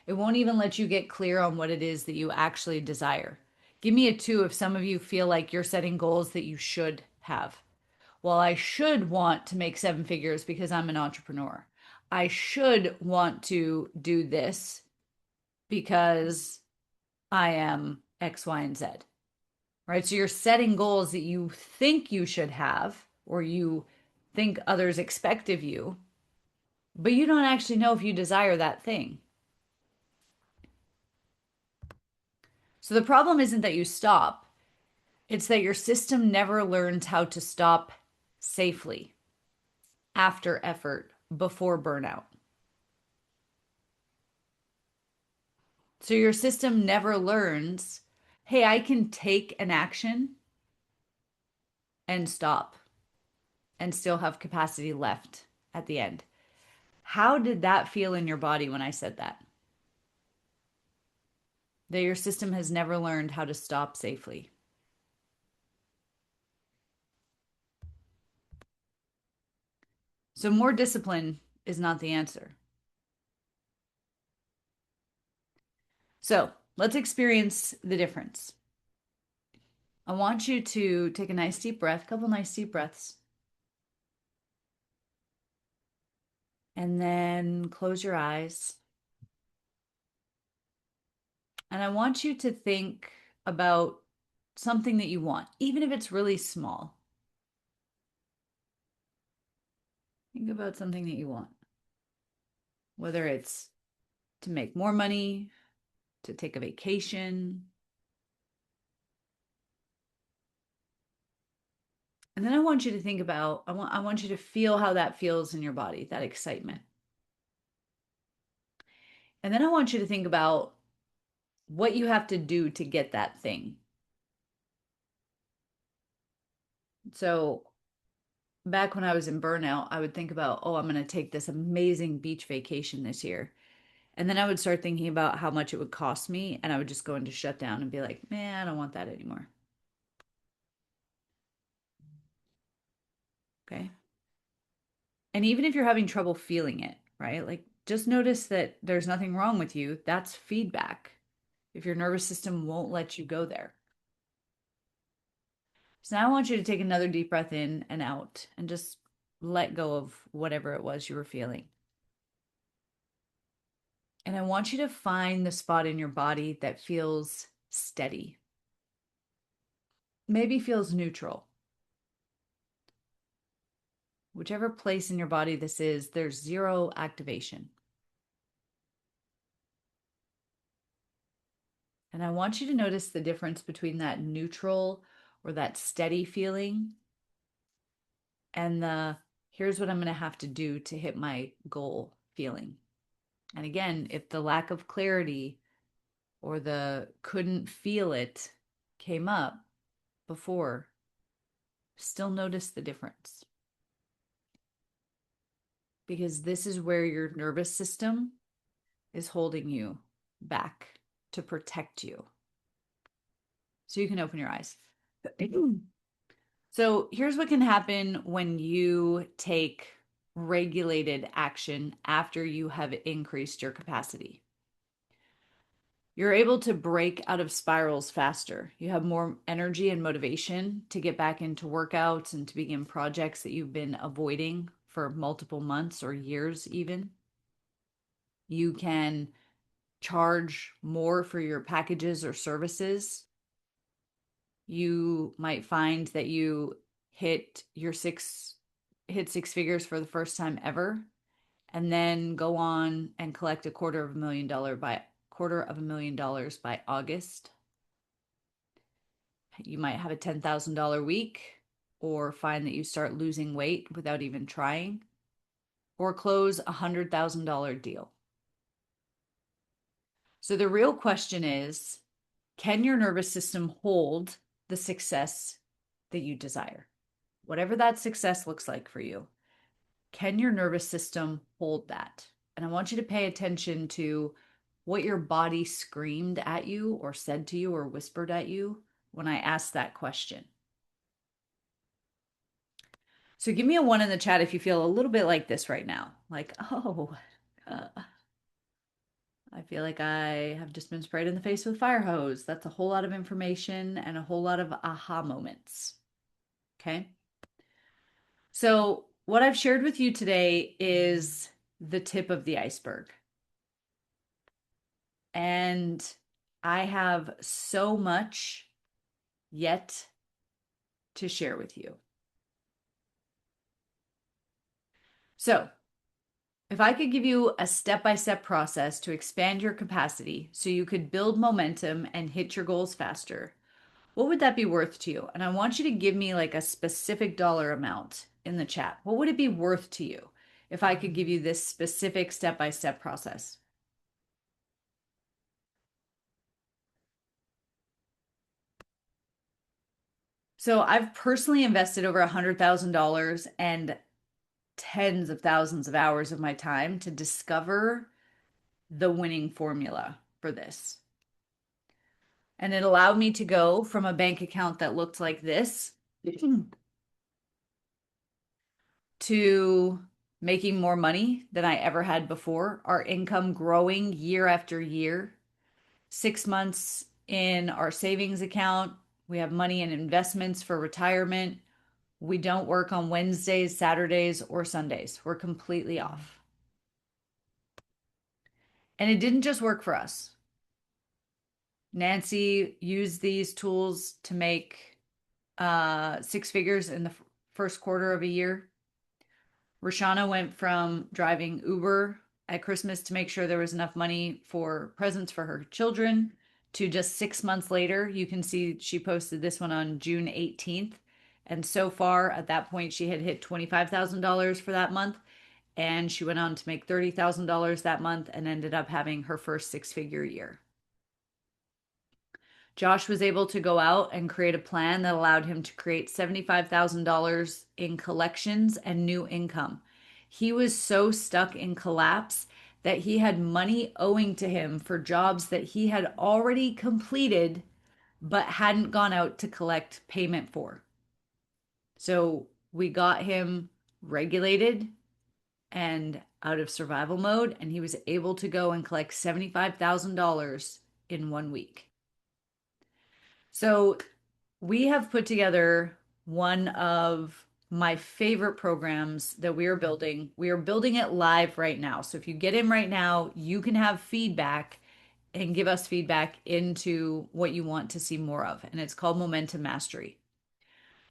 It won't even let you get clear on what it is that you actually desire. Give me a 2 if some of you feel like you're setting goals that you should have. Well, I should want to make 7 figures because I'm an entrepreneur. I should want to do this because I am X, Y, and Z. Right? So you're setting goals that you think you should have or you think others expect of you, but you don't actually know if you desire that thing. So the problem isn't that you stop, it's that your system never learns how to stop safely after effort before burnout. So your system never learns, hey, I can take an action and stop and still have capacity left at the end. How did that feel in your body when I said that? That your system has never learned how to stop safely. So more discipline is not the answer. So let's experience the difference. I want you to take a nice deep breath, couple nice deep breaths. And then close your eyes. And I want you to think about something that you want, even if it's really small. Think about something that you want, whether it's to make more money, to take a vacation. And then I want you to think about, I want you to feel how that feels in your body, that excitement. And then I want you to think about what you have to do to get that thing. So back when I was in burnout, I would think about, oh, I'm going to take this amazing beach vacation this year. And then I would start thinking about how much it would cost me. And I would just go into shutdown and be like, man, I don't want that anymore. Okay. And even if you're having trouble feeling it, right? Like just notice that there's nothing wrong with you. That's feedback. If your nervous system won't let you go there. So now I want you to take another deep breath in and out and just let go of whatever it was you were feeling. And I want you to find the spot in your body that feels steady, maybe feels neutral. Whichever place in your body this is, there's zero activation. And I want you to notice the difference between that neutral or that steady feeling and the here's what I'm going to have to do to hit my goal feeling. And again, if the lack of clarity or the couldn't feel it came up before, still notice the difference. because this is where your nervous system is holding you back to protect you. So you can open your eyes. So here's what can happen when you take regulated action after you have increased your capacity. You're able to break out of spirals faster. You have more energy and motivation to get back into workouts and to begin projects that you've been avoiding for multiple months or years, even. You can charge more for your packages or services. You might find that you hit six figures for the first time ever, and then go on and collect $250,000 by August. You might have a $10,000 week, or find that you start losing weight without even trying, or close a $100,000 deal. So the real question is, can your nervous system hold the success that you desire? Whatever that success looks like for you, can your nervous system hold that? And I want you to pay attention to what your body screamed at you or said to you or whispered at you when I asked that question. So give me a 1 in the chat if you feel a little bit like this right now. Like, oh, uh, I feel like I have just been sprayed in the face with a fire hose. That's a whole lot of information and a whole lot of aha moments. Okay. So what I've shared with you today is the tip of the iceberg. And I have so much yet to share with you. So, if I could give you a step-by-step process to expand your capacity so you could build momentum and hit your goals faster, what would that be worth to you? And I want you to give me like a specific dollar amount in the chat. What would it be worth to you if I could give you this specific step-by-step process? So I've personally invested over $100,000 and tens of thousands of hours of my time to discover the winning formula for this. And it allowed me to go from a bank account that looked like this to making more money than I ever had before. Our income growing year after year. 6 months in our savings account. We have money in investments for retirement. We don't work on Wednesdays, Saturdays, or Sundays. We're completely off. And it didn't just work for us. Nancy used these tools to make 6 figures in the first quarter of a year. Roshana went from driving Uber at Christmas to make sure there was enough money for presents for her children to just 6 months later. You can see she posted this one on June 18th. And so far at that point, she had hit $25,000 for that month. And she went on to make $30,000 that month and ended up having her first 6-figure year. Josh was able to go out and create a plan that allowed him to create $75,000 in collections and new income. He was so stuck in collapse that he had money owing to him for jobs that he had already completed but hadn't gone out to collect payment for. So we got him regulated and out of survival mode, and he was able to go and collect $75,000 in 1 week. So we have put together one of my favorite programs that we are building. We are building it live right now. So if you get in right now, you can have feedback and give us feedback into what you want to see more of. And it's called Momentum Mastery.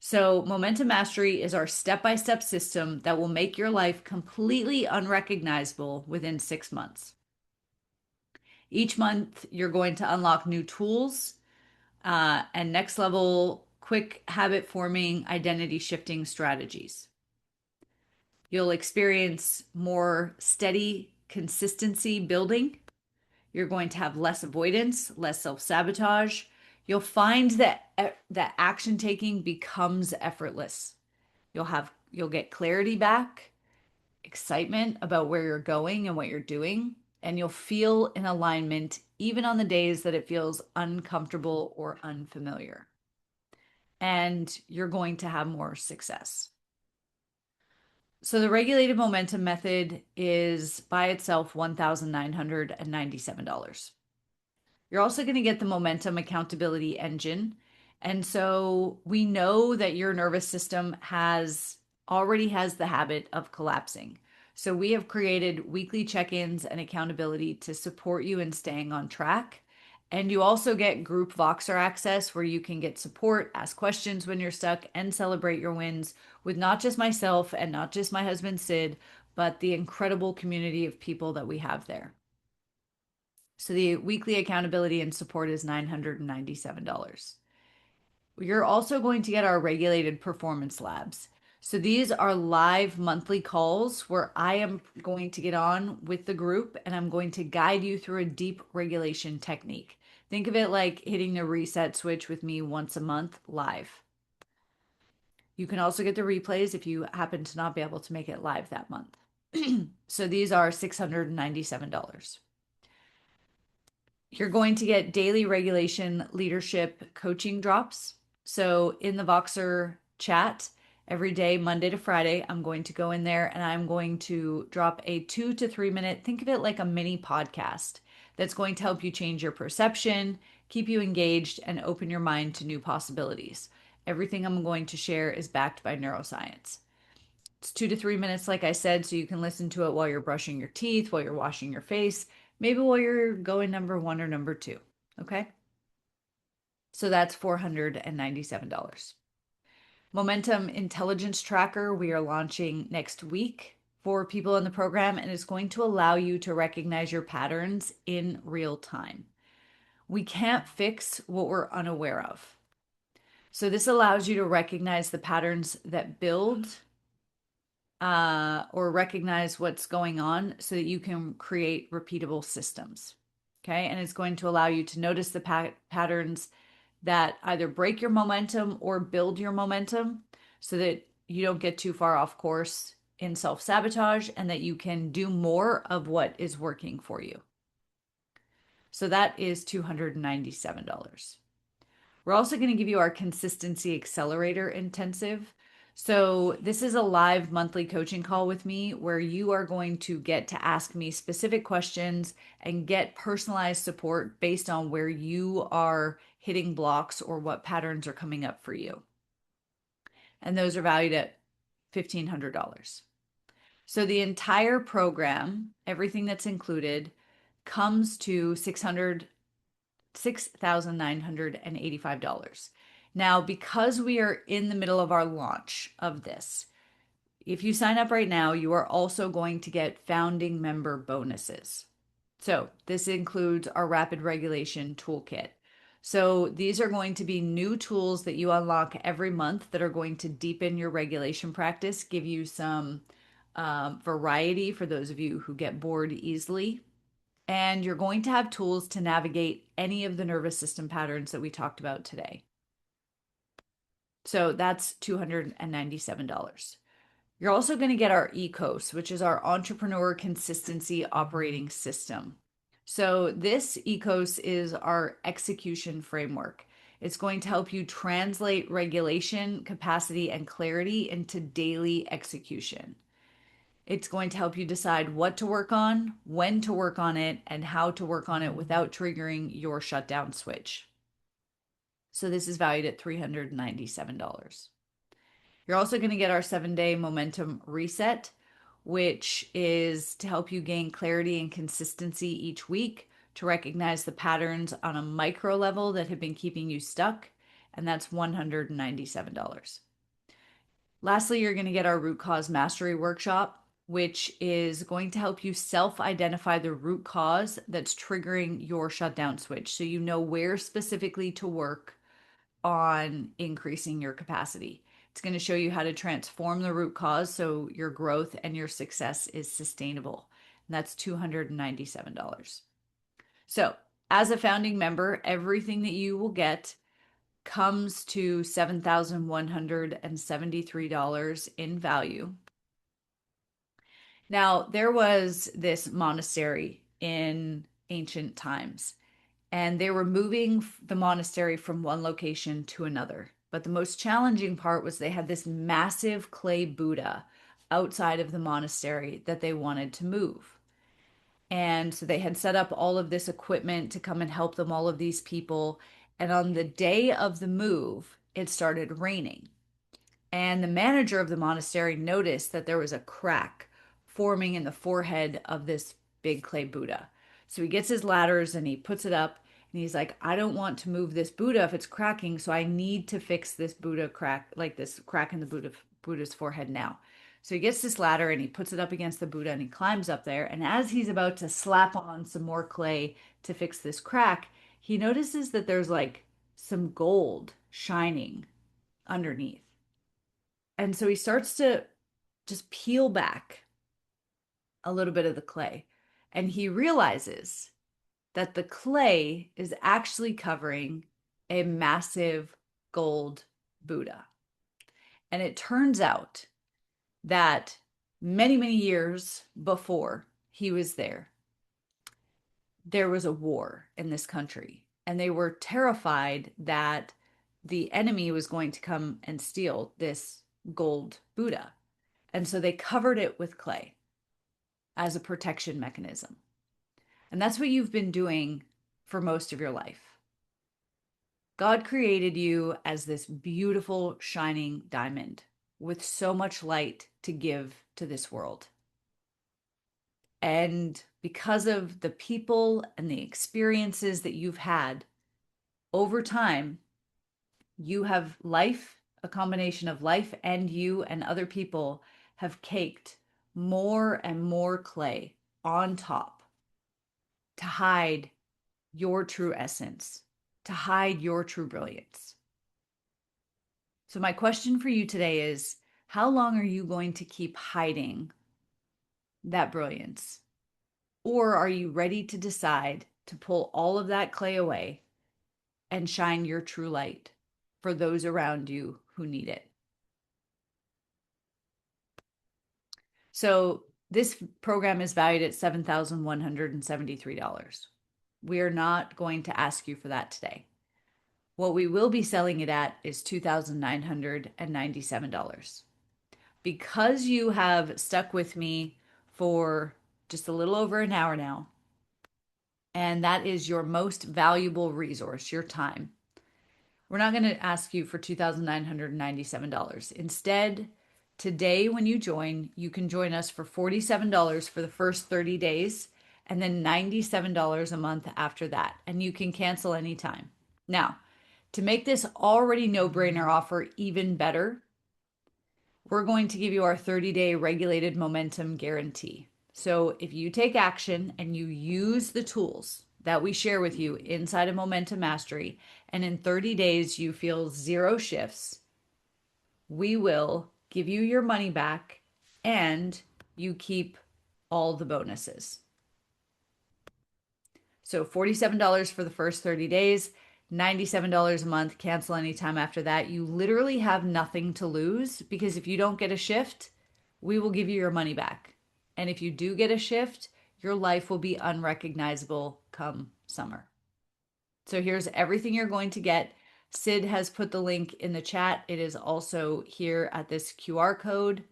So, Momentum Mastery is our step-by-step system that will make your life completely unrecognizable within 6 months. Each month, you're going to unlock new tools and next level quick habit forming identity shifting strategies. You'll experience more steady consistency building. You're going to have less avoidance, less self-sabotage. You'll find that action taking becomes effortless. You'll get clarity back, excitement about where you're going and what you're doing, and you'll feel in alignment even on the days that it feels uncomfortable or unfamiliar. And you're going to have more success. So the regulated momentum method is by itself $1,997. You're also going to get the momentum accountability engine. And so we know that your nervous system already has the habit of collapsing. So we have created weekly check-ins and accountability to support you in staying on track. And you also get group Voxer access where you can get support, ask questions when you're stuck, and celebrate your wins with not just myself and not just my husband Sid, but the incredible community of people that we have there. So the weekly accountability and support is $997. You're also going to get our regulated performance labs. So these are live monthly calls where I am going to get on with the group and I'm going to guide you through a deep regulation technique. Think of it like hitting the reset switch with me once a month live. You can also get the replays if you happen to not be able to make it live that month. So these are $697. You're going to get daily regulation leadership coaching drops. So in the Voxer chat, every day, Monday to Friday, I'm going to go in there and I'm going to drop a 2 to 3 minute, think of it like a mini podcast that's going to help you change your perception, keep you engaged, and open your mind to new possibilities. Everything I'm going to share is backed by neuroscience. It's 2 to 3 minutes, like I said, so you can listen to it while you're brushing your teeth, while you're washing your face, maybe while you're going number 1 or number 2. Okay. So that's $497. Momentum Intelligence Tracker, we are launching next week for people in the program, and it's going to allow you to recognize your patterns in real time. We can't fix what we're unaware of. So this allows you to recognize the patterns that build or recognize what's going on so that you can create repeatable systems. Okay. And it's going to allow you to notice the patterns that either break your momentum or build your momentum so that you don't get too far off course in self sabotage and that you can do more of what is working for you. So that is $297. We're also going to give you our Consistency Accelerator Intensive. So, this is a live monthly coaching call with me where you are going to get to ask me specific questions and get personalized support based on where you are hitting blocks or what patterns are coming up for you. And those are valued at $1,500. So, the entire program, everything that's included, comes to $6,985. Now, because we are in the middle of our launch of this, if you sign up right now, you are also going to get founding member bonuses. So, this includes our rapid regulation toolkit. So, these are going to be new tools that you unlock every month that are going to deepen your regulation practice, give you some variety for those of you who get bored easily. And you're going to have tools to navigate any of the nervous system patterns that we talked about today. So that's $297. You're also going to get our ECOS, which is our Entrepreneur Consistency Operating System. So this ECOS is our execution framework. It's going to help you translate regulation, capacity, and clarity into daily execution. It's going to help you decide what to work on, when to work on it, and how to work on it without triggering your shutdown switch. So this is valued at $397. You're also going to get our 7-day momentum reset, which is to help you gain clarity and consistency each week, to recognize the patterns on a micro level that have been keeping you stuck, and that's $197. Lastly, you're going to get our root cause mastery workshop, which is going to help you self-identify the root cause that's triggering your shutdown switch. So you know where specifically to work on increasing your capacity. It's going to show you how to transform the root cause so your growth and your success is sustainable. And that's $297. So, as a founding member, everything that you will get comes to $7,173 in value. Now, there was this monastery in ancient times, and they were moving the monastery from one location to another. But the most challenging part was they had this massive clay Buddha outside of the monastery that they wanted to move. And so they had set up all of this equipment to come and help them, all of these people. And on the day of the move, it started raining. And the manager of the monastery noticed that there was a crack forming in the forehead of this big clay Buddha. So he gets his ladders and he puts it up and he's like, I don't want to move this Buddha if it's cracking, so I need to fix this Buddha crack, like this crack in the Buddha's forehead now. So he gets this ladder and he puts it up against the Buddha and he climbs up there. And as he's about to slap on some more clay to fix this crack, he notices that there's like some gold shining underneath. And so he starts to just peel back a little bit of the clay. And he realizes that the clay is actually covering a massive gold Buddha. And it turns out that many, many years before he was there was a war in this country. And they were terrified that the enemy was going to come and steal this gold Buddha. And so they covered it with clay as a protection mechanism. And that's what you've been doing for most of your life. God created you as this beautiful, shining diamond with so much light to give to this world. And because of the people and the experiences that you've had over time, you have life, a combination of life and you and other people have caked more and more clay on top to hide your true essence, to hide your true brilliance. So, my question for you today is, how long are you going to keep hiding that brilliance? Or are you ready to decide to pull all of that clay away and shine your true light for those around you who need it? So, this program is valued at $7,173. We are not going to ask you for that today. What we will be selling it at is $2,997. Because you have stuck with me for just a little over an hour now, and that is your most valuable resource, your time. We're not going to ask you for $2,997. Instead, today when you join, you can join us for $47 for the first 30 days and then $97 a month after that. And you can cancel anytime. Now, to make this already no-brainer offer even better, we're going to give you our 30-day regulated momentum guarantee. So if you take action and you use the tools that we share with you inside of Momentum Mastery, and in 30 days you feel zero shifts, we will give you your money back and you keep all the bonuses. So $47 for the first 30 days, $97 a month, cancel anytime after that. You literally have nothing to lose because if you don't get a shift, we will give you your money back. And if you do get a shift, your life will be unrecognizable come summer. So here's everything you're going to get. Sid has put the link in the chat. It is also here at this QR code.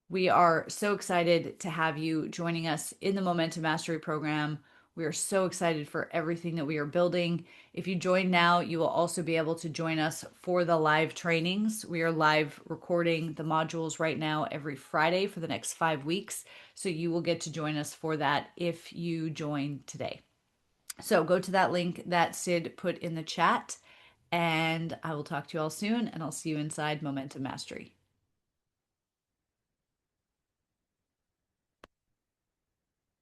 We are so excited to have you joining us in the Momentum Mastery program. We are so excited for everything that we are building. If you join now, you will also be able to join us for the live trainings. We are live recording the modules right now every Friday for the next 5 weeks. So you will get to join us for that if you join today. So go to that link that Sid put in the chat, and I will talk to you all soon, and I'll see you inside Momentum Mastery.